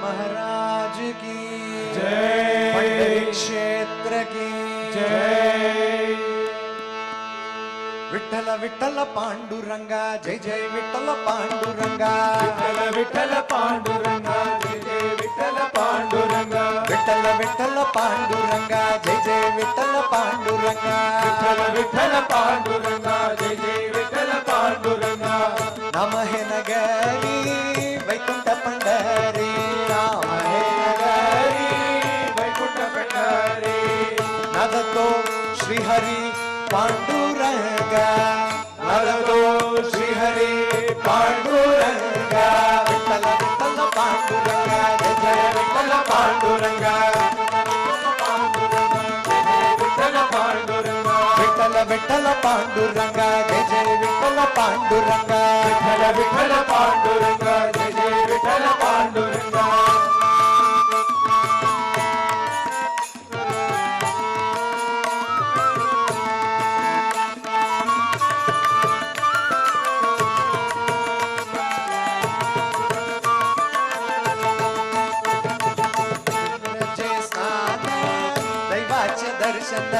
महाराज की जय। पंढरी क्षेत्र की जय। विठ्ठल विठ्ठल पांडुरंगा जय जय विठ्ठल पांडुरंगा विठ्ठल विठ्ठल पांडुरंगा जय जय विठ्ठल पांडुरंगा विठ्ठल विठ्ठल पांडुरंगा जय जय विठ्ठल पांडुरंगा विठ्ठल विठ्ठल पांडुरंगा जय जय विठ्ठल पांडुरंगा नाम हे नगरी वैकुंठ पंढरी नाम हे नगरी वैकुंठ पंढरी नादतो श्रीहरी पांडुरंगा नादतो श्रीहरी पांडुरंगा विठ्ठल विठ्ठल पांडुरंगा जय जय विठ्ठल पांडुरंगा विठ्ठल पांडुरंगा विठ्ठल विठ्ठल पांडुरंगा जय जय विठ्ठल पांडुरंगा विठ्ठल विठ्ठल पांडुरंगा जय जय विठ्ठल पांडुरंगा दर्शन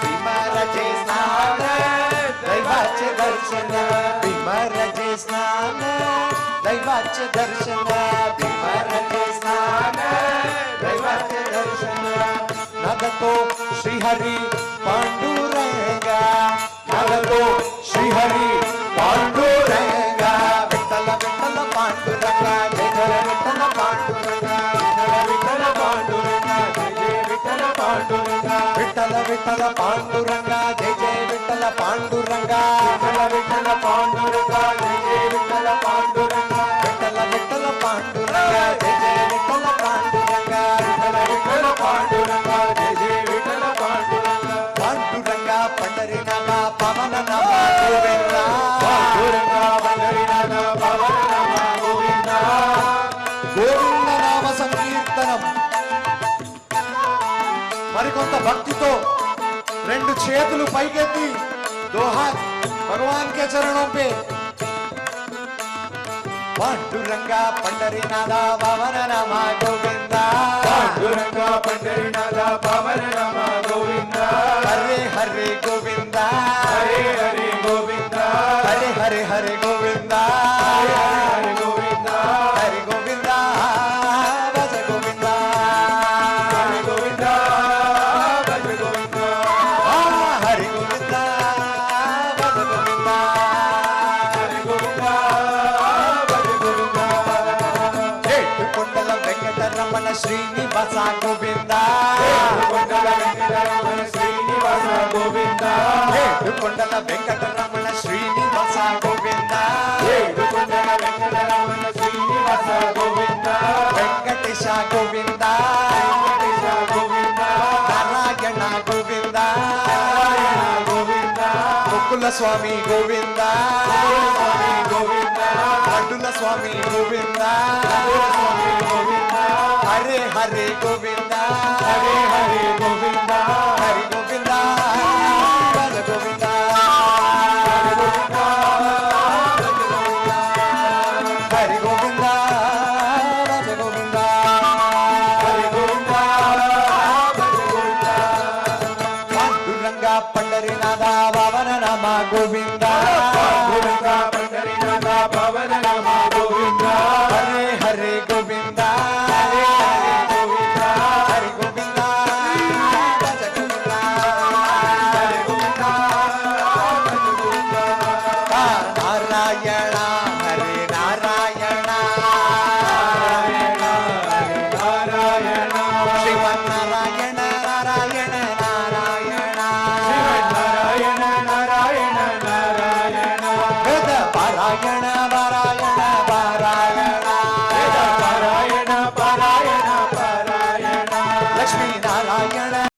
भीमाराजे स्नान दैवाचे दर्शन भीमाराजे स्नान दैवाचे दर्शन भीमाराजे स्नान दैवाचे दर्शन नादतो श्रीहरी पांडुरंगा नादतो श्रीहरी पांडुरंगा विठ्ठल विठ्ठल पांडुरंगा जय जय विठ्ठल पांडुरंगा विठ्ठल पांडुरंगा जय जय विठ्ठल पांडुरंगा विठ्ठल विठ्ठल पांडुरंगा जय जय विठ्ठल पांडुरंगा विठ्ठल विठ्ठल पांडुरंगा जय जय विठ्ठल पांडुरंगा विठ्ठल विठ्ठल पांडुरंगा जय जय विठ्ठल पांडुरंगा विठ्ठल विठ्ठल पांडुरंगा जय जय विठ्ठल पांडुरंगा पांडुरंगा पंढरीनाथा पावन नाम गोविंदा पांडुरंगा पंढरीनाथ पावन नाम गोविंदा గోవింద నామ సంకీర్తనం మరికొంత భక్తితో రెండు చేతులు పైకెత్తి दोहा भगवान के चरणों पे पांडुरंगा पंढरीनाथा पावन नाम गोविंदा पांडुरंगा पंढरीनाथ पावन नाम गोविंदा हरे हरे गोविंदा हरे हरे गोविंदा हरे हरे हरे गोविंदा हरे हरे गोविंदा हरे गोविंदा भज गोविंदा हरे गोविंदा भज गोविंदा हरे गोविंदा भज गोविंदा हरे गोविंदा भज गोविंदा ఏడుకొండల వెంకటరమణ శ్రీనివాస గోవింద కొండల వెంకటరమణ శ్రీనివాస గోవింద ఏడుకొండల వెంకటరమణ శ్రీనివాస గోవింద కొండల వెంకటరమణ శ్రీనివాస గోవింద వెంకటేశ గోవింద వెంకటేశ గోవింద నారాయణ గోవింద నారాయణ గోవింద ముకుల స్వామి గోవింద స్వామి గోవింద లడ్డుల స్వామి గోవింద స్వామి గోవింద హరే హరే గోవింద హరే హరే గోవింద హరి గోవింద భజ గోవింద హరి గోవింద హరి గోవింద భజ గోవింద హరి గోవింద భజ గోవింద పాండురంగా పండరినాథ పవన నామ గోవింద పాండురంగా పండరీనాథ పవన నామ గోవింద హరే హరే గోవింద హరే హరే గోవింద హరి గోవింద భజ గోవింద హరి గోవింద భజ గోవింద నారాయణ హరే నారాయణ నారాయణ హరి నారాయణ శ్రీమన్నారాయణ నారాయణ నారాయణ శ్రీమన్నారాయణ నారాయణ నారాయణ వేద పారాయణ